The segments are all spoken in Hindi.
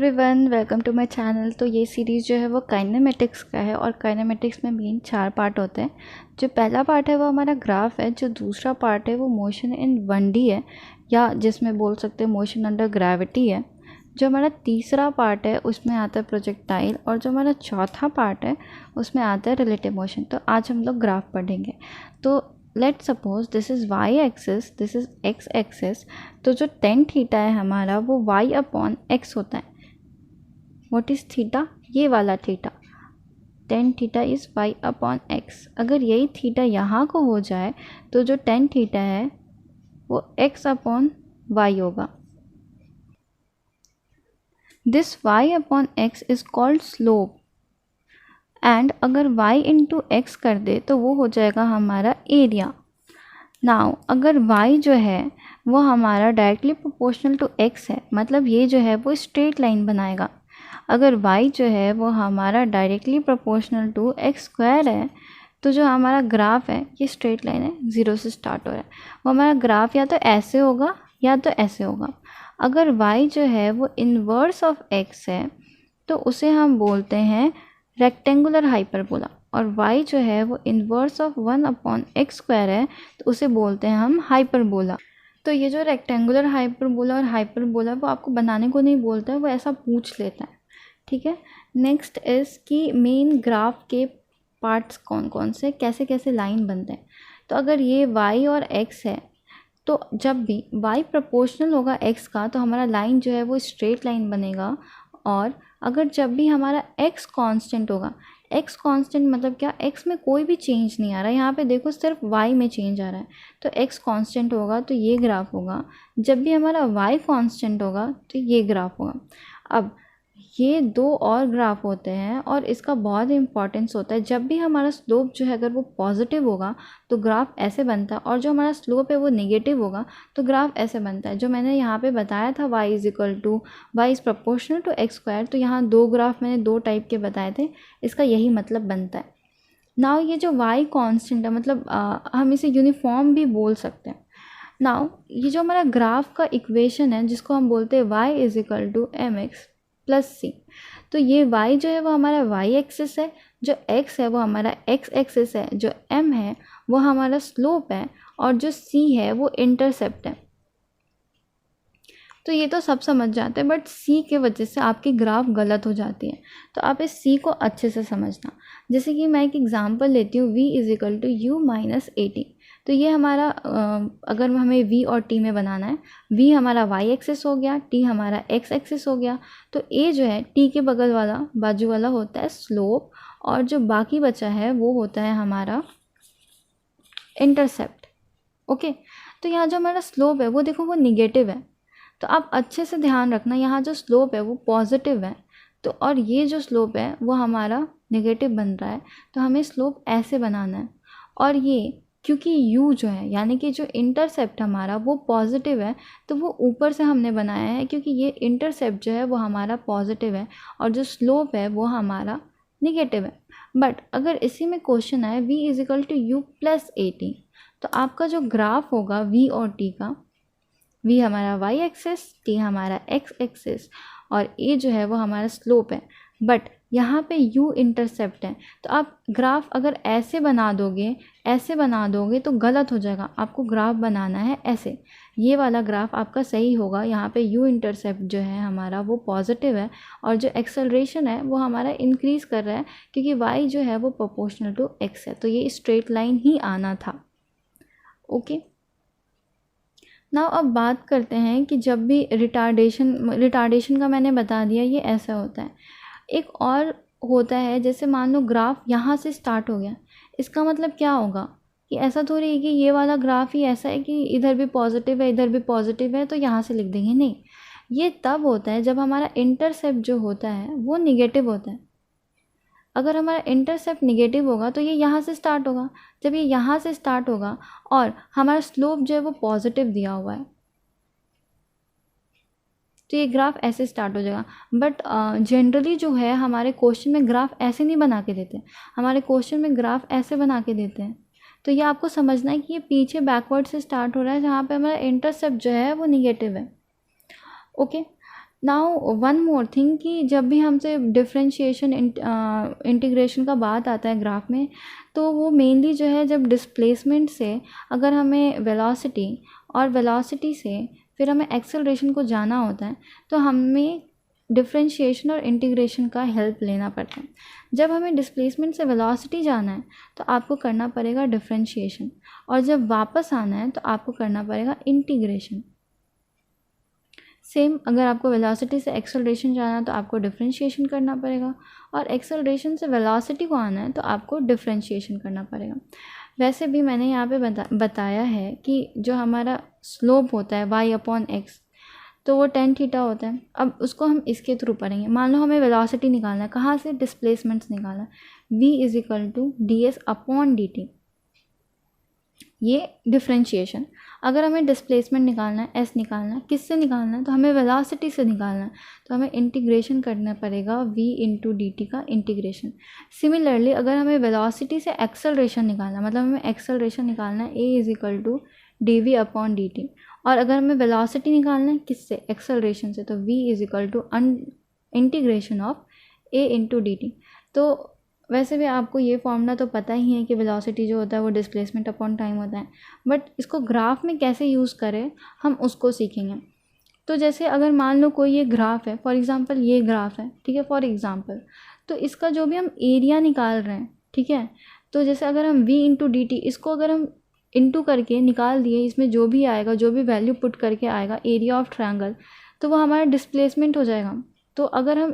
Everyone, welcome to my channel. तो ये सीरीज़ जो है वो काइनेमेटिक्स का है और काइनेमेटिक्स में मेन 4 पार्ट होते हैं। जो पहला पार्ट है वो हमारा ग्राफ है, जो दूसरा पार्ट है वो मोशन इन 1D है या जिसमें बोल सकते हैं मोशन अंडर ग्रेविटी है। जो हमारा तीसरा पार्ट है उसमें आता है प्रोजेक्टाइल और जो हमारा चौथा पार्ट है उसमें आता है रिलेटिव मोशन। तो आज हम लोग ग्राफ पढ़ेंगे। तो let suppose this is why axis, this is x axis. तो जो टेन थीटा है हमारा वो वाई अपॉन एक्स होता है। What is theta? ये वाला theta, tan theta is why upon x. अगर यही थीटा यहाँ को हो जाए तो जो टेन थीटा है वो एक्स अपॉन वाई होगा। This y upon x is called slope. And अगर y इंटू एक्स कर दे तो वो हो जाएगा हमारा एरिया। नाउ अगर y जो है वो हमारा डायरेक्टली प्रोपोर्शनल टू x है, मतलब ये जो है वो स्ट्रेट लाइन बनाएगा। अगर y जो है वो हमारा directly proportional to x square है तो जो हमारा ग्राफ है ये स्ट्रेट लाइन है, 0 से स्टार्ट हो रहा है, वो हमारा ग्राफ या तो ऐसे होगा या तो ऐसे होगा। अगर y जो है वो इन्वर्स ऑफ x है तो उसे हम बोलते हैं रेक्टेंगुलर हाइपरबोला, और y जो है वो inverse of 1 upon x square है तो उसे बोलते हैं हम हाइपरबोला। तो ये जो रेक्टेंगुलर हाइपरबोला और हाइपरबोला वो आपको बनाने को नहीं बोलता है, वो ऐसा पूछ लेता है, ठीक है। नेक्स्ट इज़ कि मेन ग्राफ के पार्ट्स कौन कौन से, कैसे कैसे लाइन बनते हैं। तो अगर ये y और x है तो जब भी y प्रोपोर्शनल होगा x का तो हमारा लाइन जो है वो स्ट्रेट लाइन बनेगा। और अगर जब भी हमारा x कांस्टेंट होगा, x कांस्टेंट मतलब क्या, x में कोई भी चेंज नहीं आ रहा है, यहाँ पे देखो सिर्फ y में चेंज आ रहा है, तो x कांस्टेंट होगा तो ये ग्राफ होगा। जब भी हमारा y कांस्टेंट होगा तो ये ग्राफ होगा। अब ये दो और ग्राफ होते हैं और इसका बहुत इंपॉर्टेंस होता है। जब भी हमारा स्लोप जो है अगर वो पॉजिटिव होगा तो ग्राफ ऐसे बनता है, और जो हमारा स्लोप है वो नेगेटिव होगा तो ग्राफ ऐसे बनता है। जो मैंने यहाँ पे बताया था y is equal to y is proportional to x square, तो यहाँ दो ग्राफ मैंने दो टाइप के बताए थे, इसका यही मतलब बनता है। नाउ ये जो y कांस्टेंट है, मतलब हम इसे यूनिफॉर्म भी बोल सकते हैं। नाउ ये जो हमारा ग्राफ का इक्वेशन है जिसको हम बोलते हैं y is equal to m x plus c. तो ये y जो है वो हमारा y एक्सिस है, जो x है वो हमारा x एक्सिस है, जो m है वो हमारा स्लोप है, और जो c है वो इंटरसेप्ट है। तो ये तो सब समझ जाते हैं, बट c के वजह से आपकी ग्राफ गलत हो जाती है, तो आप इस c को अच्छे से समझना। जैसे कि मैं एक एग्जांपल लेती हूँ, v is equal to u minus a t. तो ये हमारा अगर हमें v और t में बनाना है, v हमारा y एक्सिस हो गया, t हमारा x एक्सिस हो गया, तो a जो है t के बगल वाला बाजू वाला होता है स्लोप, और जो बाकी बचा है वो होता है हमारा इंटरसेप्ट। ओके, तो यहाँ जो हमारा स्लोप है वो देखो वो निगेटिव है, तो आप अच्छे से ध्यान रखना, यहाँ जो स्लोप है वो पॉजिटिव है, तो और ये जो स्लोप है वो हमारा नेगेटिव बन रहा है, तो हमें स्लोप ऐसे बनाना है। और ये क्योंकि u जो है यानी कि जो इंटरसेप्ट हमारा वो पॉजिटिव है, तो वो ऊपर से हमने बनाया है, क्योंकि ये इंटरसेप्ट जो है वो हमारा पॉजिटिव है और जो स्लोप है वो हमारा निगेटिव है। बट अगर इसी में क्वेश्चन आए v is equal to u plus a t, तो आपका जो ग्राफ होगा v और t का, v हमारा y एक्सिस, t हमारा x एक्सिस, और a जो है वो हमारा स्लोप है, बट यहाँ पे u इंटरसेप्ट है। तो आप ग्राफ अगर ऐसे बना दोगे तो गलत हो जाएगा। आपको ग्राफ बनाना है ऐसे, ये वाला ग्राफ आपका सही होगा। यहाँ पे u इंटरसेप्ट जो है हमारा वो पॉजिटिव है, और जो एक्सेलरेशन है वो हमारा इंक्रीज़ कर रहा है, क्योंकि y जो है वो प्रोपोर्शनल टू x है, तो ये स्ट्रेट लाइन ही आना था। ओके, नाउ अब बात करते हैं कि जब भी रिटार्डेशन का मैंने बता दिया, ये ऐसा होता है। एक और होता है, जैसे मान लो ग्राफ यहाँ से स्टार्ट हो गया, इसका मतलब क्या होगा कि ऐसा थोड़ी है कि ये वाला ग्राफ ही ऐसा है कि इधर भी पॉजिटिव है इधर भी पॉजिटिव है तो यहाँ से लिख देंगे, नहीं। ये तब होता है जब हमारा इंटरसेप्ट जो होता है वो निगेटिव होता है। अगर हमारा इंटरसेप्ट निगेटिव होगा तो ये यहाँ से स्टार्ट होगा, जब ये यहाँ से स्टार्ट होगा और हमारा स्लोप जो है वो पॉजिटिव दिया हुआ है तो ये ग्राफ ऐसे स्टार्ट हो जाएगा। बट जनरली जो है हमारे क्वेश्चन में ग्राफ ऐसे नहीं बना के देते, हमारे क्वेश्चन में ग्राफ ऐसे बना के देते हैं। तो ये आपको समझना है कि ये पीछे बैकवर्ड से स्टार्ट हो रहा है, जहाँ पे हमारा इंटरसेप्ट जो है वो निगेटिव है। Okay, now one more thing कि जब भी हमसे डिफरेंशिएशन इंटीग्रेशन का बात आता है ग्राफ में, तो वो मेनली जो है जब डिस्प्लेसमेंट से अगर हमें वेलोसिटी और वेलोसिटी से फिर हमें एक्सेलरेशन को जाना होता है, तो हमें डिफरेंशिएशन और इंटीग्रेशन का हेल्प लेना पड़ता है। जब हमें डिस्प्लेसमेंट से वेलोसिटी जाना है तो आपको करना पड़ेगा डिफरेंशिएशन, और जब वापस आना है तो आपको करना पड़ेगा इंटीग्रेशन। सेम अगर आपको वेलोसिटी से एक्सेलरेशन जाना है तो आपको डिफरेंशिएशन करना पड़ेगा, और एक्सेलरेशन से वेलोसिटी को आना है तो आपको डिफरेंशिएशन करना पड़ेगा। वैसे भी मैंने यहाँ पे बताया है कि जो हमारा स्लोप होता है y/x, तो वो tan थीटा होता है। अब उसको हम इसके थ्रू पढ़ेंगे। मान लो हमें वेलोसिटी निकालना है, कहाँ से? डिस्प्लेसमेंट्स निकालना है। v = ds/dt, ये डिफरेंशिएशन। अगर हमें डिस्प्लेसमेंट निकालना है, s निकालना है, किससे निकालना है? तो हमें वेलोसिटी से निकालना है, तो हमें इंटीग्रेशन करना पड़ेगा v × dt का इंटीग्रेशन। सिमिलरली अगर हमें वेलोसिटी से एक्सेलरेशन निकालना है, मतलब हमें एक्सेलरेशन निकालना है a = dv/dt, और अगर हमें वेलोसिटी निकालना है किससे? एक्सेलरेशन से, तो v = integration of a × dt। तो वैसे भी आपको ये फॉर्मूला तो पता ही है कि वेलोसिटी जो होता है वो डिस्प्लेसमेंट अपॉन टाइम होता है, बट इसको ग्राफ में कैसे यूज़ करें हम उसको सीखेंगे। तो जैसे अगर मान लो कोई ये ग्राफ है, फॉर एग्जांपल ये ग्राफ है, ठीक है, फॉर एग्जांपल, तो इसका जो भी हम एरिया निकाल रहे हैं, ठीक है, तो जैसे अगर हम v × dt इसको अगर हम इंटू करके निकाल दिए, इसमें जो भी आएगा, जो भी वैल्यू पुट करके आएगा एरिया ऑफ ट्रायंगल, तो वो हमारा डिस्प्लेसमेंट हो जाएगा। तो अगर हम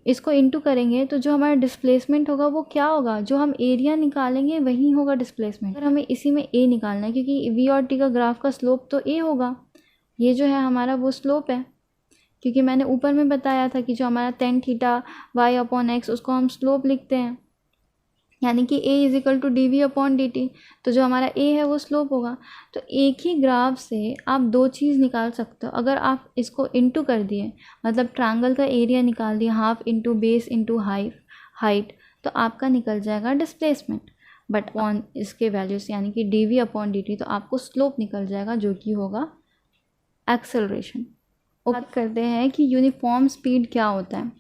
इसको इंटू करेंगे तो जो हमारा डिस्प्लेसमेंट होगा वो क्या होगा? जो हम एरिया निकालेंगे वही होगा डिस्प्लेसमेंट। अगर हमें इसी में a निकालना है, क्योंकि v और t का ग्राफ का स्लोप तो a होगा, ये जो है हमारा वो स्लोप है, क्योंकि मैंने ऊपर में बताया था कि जो हमारा tan थीटा y/x उसको हम स्लोप लिखते हैं, यानी कि a = dv/dt, तो जो हमारा a है वो स्लोप होगा। तो एक ही ग्राफ से आप दो चीज़ निकाल सकते हो। अगर आप इसको इंटू कर दिए, मतलब ट्रायंगल का एरिया निकाल दिया, half into base into height, तो आपका निकल जाएगा डिस्प्लेसमेंट। बट ऑन इसके वैल्यूज यानी कि dv/dt, तो आपको स्लोप निकल जाएगा जो कि होगा एक्सेलरेशन। बात करते हैं कि यूनिफॉर्म स्पीड क्या होता है,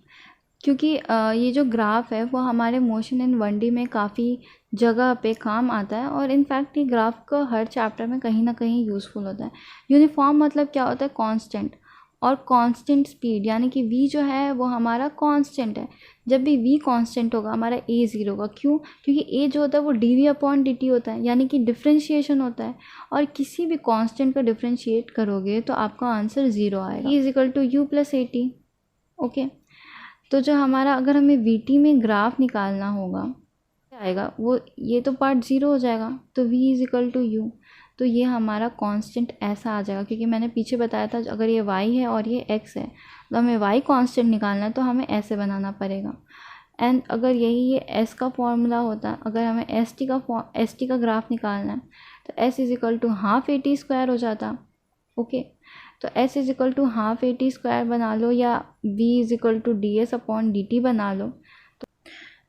क्योंकि ये जो ग्राफ है वो हमारे मोशन इन 1D में काफ़ी जगह पे काम आता है, और इनफैक्ट ये ग्राफ का हर चैप्टर में कहीं ना कहीं यूज़फुल होता है। यूनिफॉर्म मतलब क्या होता है? कांस्टेंट, और कांस्टेंट स्पीड, यानी कि v जो है वो हमारा कांस्टेंट है। जब भी v कांस्टेंट होगा हमारा a 0 होगा। क्यों? क्योंकि a जो होता है वो dv/dt होता है, यानी कि डिफ्रेंशिएशन होता है, और किसी भी कांस्टेंट का डिफ्रेंशिएट करोगे तो आपका आंसर 0 आएगा। e = u + at। ओके, तो जो हमारा अगर हमें vt में ग्राफ निकालना होगा क्या आएगा? वो ये तो पार्ट 0 हो जाएगा, तो v = u, तो ये हमारा कांस्टेंट ऐसा आ जाएगा, क्योंकि मैंने पीछे बताया था अगर ये y है और ये x है, तो हमें y कांस्टेंट निकालना है तो हमें ऐसे बनाना पड़ेगा। एंड अगर ये s का फॉर्मूला होता, अगर हमें st का ग्राफ निकालना है तो s = हाफ at² हो जाता। ओके, तो s = हाफ at² बना लो, या v = ds/dt बना लो।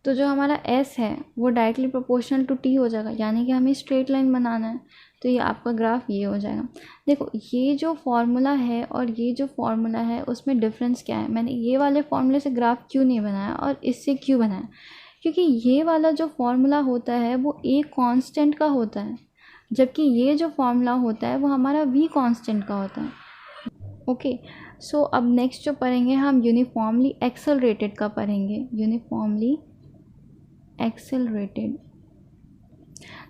तो जो हमारा s है वो डायरेक्टली प्रोपोर्शनल टू t हो जाएगा, यानी कि हमें स्ट्रेट लाइन बनाना है, तो ये आपका ग्राफ ये हो जाएगा। देखो ये जो फॉर्मूला है और ये जो फॉर्मूला है उसमें डिफरेंस क्या है? मैंने ये वाले फॉर्मूले से ग्राफ क्यों नहीं बनाया और इससे क्यों बनाया? क्योंकि ये वाला जो फॉर्मूला होता है वो a कांस्टेंट का होता है, जबकि ये जो फॉर्मूला होता है वो हमारा v कांस्टेंट का होता है। ओके, सो अब नेक्स्ट जो पढ़ेंगे हम यूनिफॉर्मली एक्सेलरेटेड का पढ़ेंगे। यूनिफॉर्मली एक्सेलरेटेड,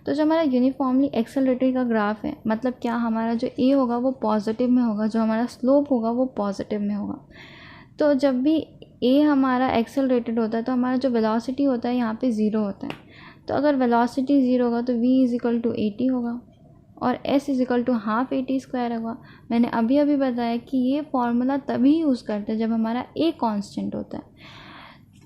तो जो हमारा यूनिफॉर्मली एक्सेलरेटेड का ग्राफ है, मतलब क्या? हमारा जो a होगा वो पॉजिटिव में होगा, जो हमारा स्लोप होगा वो पॉजिटिव में होगा। तो जब भी a हमारा एक्सेलरेटेड होता है तो हमारा जो वेलोसिटी होता है यहाँ पे 0 होता है। तो अगर वेलोसिटी 0 होगा तो v = at होगा, और s = हाफ at² होगा। मैंने अभी बताया कि ये फॉर्मूला तभी यूज़ करते हैं जब हमारा a कांस्टेंट होता है।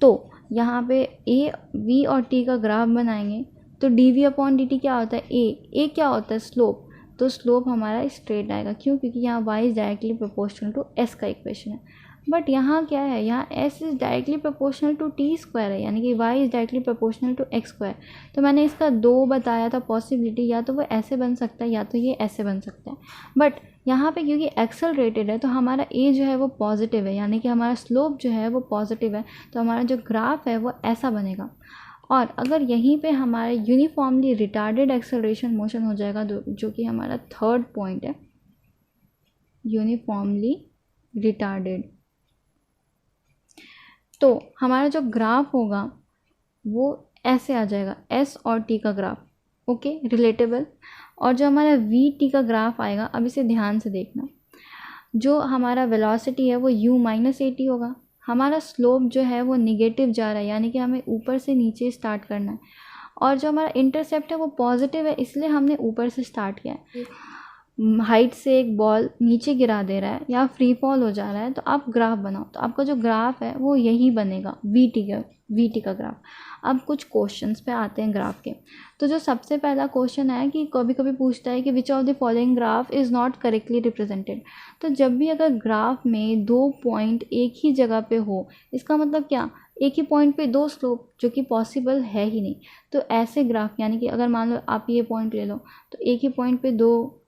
तो यहाँ पे a, v और t का ग्राफ बनाएंगे तो dv/dt क्या होता है? a क्या होता है? स्लोप। तो स्लोप हमारा स्ट्रेट आएगा। क्यों? क्योंकि यहाँ y is directly proportional to s का इक्वेशन है। बट यहाँ क्या है, यहाँ s is directly proportional to t square है, यानी कि y is directly proportional to x square. तो मैंने इसका दो बताया था पॉसिबिलिटी, या तो वो ऐसे बन सकता है या तो ये ऐसे बन सकता है। बट यहाँ पे क्योंकि एक्सेलरेटेड है तो हमारा a जो है वो पॉजिटिव है, यानी कि हमारा स्लोप जो है वो पॉजिटिव है, तो हमारा जो ग्राफ है वो ऐसा बनेगा। और अगर यहीं पे हमारा यूनिफॉर्मली रिटार्डेड एक्सेलरेशन मोशन हो जाएगा, जो कि हमारा थर्ड पॉइंट है, यूनिफॉर्मली रिटार्डेड, तो हमारा जो ग्राफ होगा वो ऐसे आ जाएगा, s और t का ग्राफ, ओके, रिलेटेबल। और जो हमारा vt का ग्राफ आएगा, अब इसे ध्यान से देखना, जो हमारा वेलोसिटी है वो u माइनस ए टी होगा, हमारा स्लोप जो है वो निगेटिव जा रहा है, यानी कि हमें ऊपर से नीचे स्टार्ट करना है, और जो हमारा इंटरसेप्ट है वो पॉजिटिव है, इसलिए हमने ऊपर से स्टार्ट किया है। हाइट से एक बॉल नीचे गिरा दे रहा है या फ्री फॉल हो जा रहा है, तो आप ग्राफ बनाओ, तो आपका जो ग्राफ है वो यही बनेगा, वीटी का ग्राफ। अब कुछ क्वेश्चंस पे आते हैं ग्राफ के। तो जो सबसे पहला क्वेश्चन है कि कभी कभी पूछता है कि which of the following graph is not correctly represented. तो जब भी अगर ग्राफ में दो पॉइंट एक ही जगह पे हो, इसका मतलब क्या, एक ही पॉइंट पे दो स्लोप, जो कि पॉसिबल है ही नहीं। तो ऐसे ग्राफ, यानी कि अगर मान लो आप ये पॉइंट ले लो, तो एक ही पॉइंट पे दो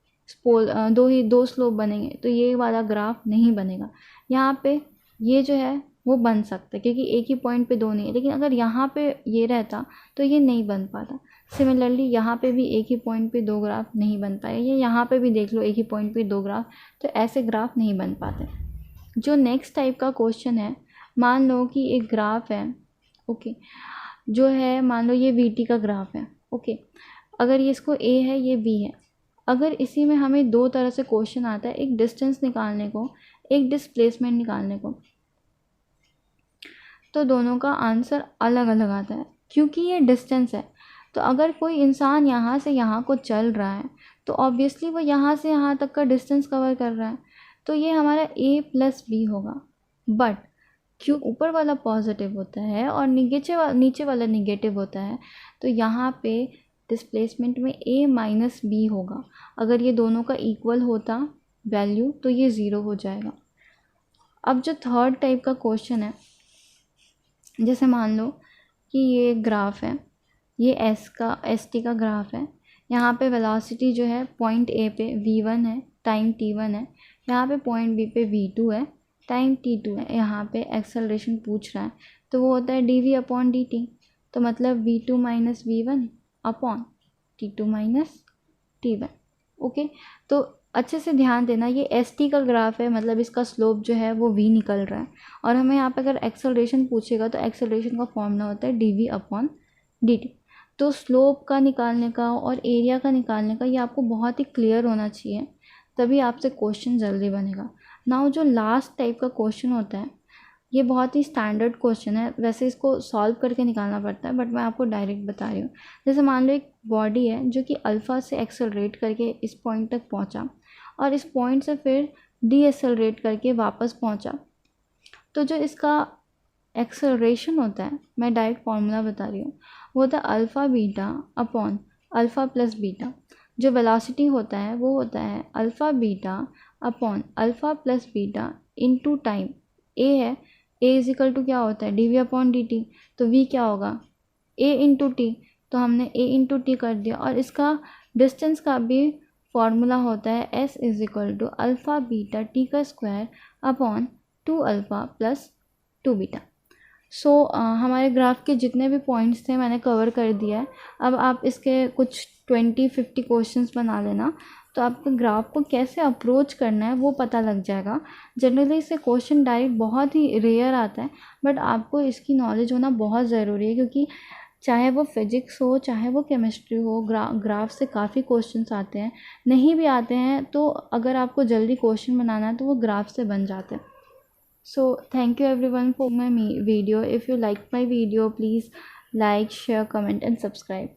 स्लोप बनेंगे, तो ये वाला ग्राफ नहीं बनेगा। यहाँ पे ये जो है वो बन सकता है क्योंकि एक ही पॉइंट पे दो नहीं है, लेकिन अगर यहाँ पे ये रहता तो ये नहीं बन पाता। सिमिलरली यहाँ पे भी एक ही पॉइंट पे दो ग्राफ नहीं बन पाए, ये यहाँ पे भी देख लो एक ही पॉइंट पे दो ग्राफ, तो ऐसे ग्राफ नहीं बन पाते। जो नेक्स्ट टाइप का क्वेश्चन है, मान लो कि एक ग्राफ है, ओके, जो है मान लो ये वी टी का ग्राफ है, ओके, अगर ये इसको ए है ये बी है, अगर इसी में हमें दो तरह से क्वेश्चन आता है, एक डिस्टेंस निकालने को, एक डिस्प्लेसमेंट निकालने को, तो दोनों का आंसर अलग अलग आता है क्योंकि ये डिस्टेंस है। तो अगर कोई इंसान यहाँ से यहाँ को चल रहा है तो ऑब्वियसली वो यहाँ से यहाँ तक का डिस्टेंस कवर कर रहा है, तो ये हमारा a प्लस बी होगा। बट क्यों ऊपर वाला पॉजिटिव होता है और नीचे वाला निगेटिव होता है, तो यहाँ पे डिस्प्लेसमेंट में a माइनस बी होगा। अगर ये दोनों का इक्वल होता वैल्यू तो ये ज़ीरो हो जाएगा। अब जो थर्ड टाइप का क्वेश्चन है, जैसे मान लो कि ये ग्राफ है, ये एस टी का ग्राफ है, यहाँ पे वेलोसिटी जो है पॉइंट ए पे v1 है, टाइम t1 है, यहाँ पे पॉइंट बी पे v2 है, टाइम t2 है, यहाँ पे एक्सेलरेशन पूछ रहा है, तो वो होता है dv अपॉन dt। तो मतलब v2 minus V1 upon t2 minus t1, okay. तो अच्छे से ध्यान देना, ये एस टी का ग्राफ है, मतलब इसका स्लोप जो है वो v निकल रहा है, और हमें यहाँ पे अगर एक्सेलरेशन पूछेगा तो एक्सेलरेशन का फॉर्मूला होता है dv अपॉन dt। तो स्लोप का निकालने का और एरिया का निकालने का ये आपको बहुत ही क्लियर होना चाहिए, तभी आपसे क्वेश्चन जल्दी बनेगा। नाउ जो लास्ट टाइप का क्वेश्चन होता है, ये बहुत ही स्टैंडर्ड क्वेश्चन है, वैसे इसको सॉल्व करके निकालना पड़ता है, बट मैं आपको डायरेक्ट बता रही हूँ। जैसे मान लो एक बॉडी है जो कि अल्फ़ा से एक्सेलरेट करके इस पॉइंट तक पहुँचा, और इस पॉइंट से फिर डी एक्सेलरेट करके वापस पहुँचा, तो जो इसका एक्सेलरेशन होता है, मैं डायरेक्ट फॉर्मूला बता रही हूँ, वो होता है alpha beta upon alpha plus beta. जो वेलोसिटी होता है वो होता है alpha beta upon alpha plus beta into time. A है, ए इज इक्वल टू क्या होता है, d v upon d t, तो वी क्या होगा, ए इंटू टी, तो हमने ए इंटू टी कर दिया। और इसका डिस्टेंस का भी फॉर्मूला होता है s is equal to alpha beta t का square upon 2 alpha plus 2 beta. So हमारे ग्राफ के जितने भी पॉइंट्स थे मैंने कवर कर दिया है। अब आप इसके कुछ 20-50 क्वेश्चंस बना लेना, तो आपको ग्राफ को कैसे अप्रोच करना है वो पता लग जाएगा। जनरली इससे क्वेश्चन डायरेक्ट बहुत ही रेयर आता है, बट आपको इसकी नॉलेज होना बहुत ज़रूरी है, क्योंकि चाहे वो फिजिक्स हो चाहे वो केमिस्ट्री हो, ग्राफ से काफ़ी क्वेश्चंस आते हैं। नहीं भी आते हैं तो अगर आपको जल्दी क्वेश्चन बनाना है तो वो ग्राफ से बन जाते हैं। So thank you everyone for my video. If you like my video, please like, share, comment and subscribe.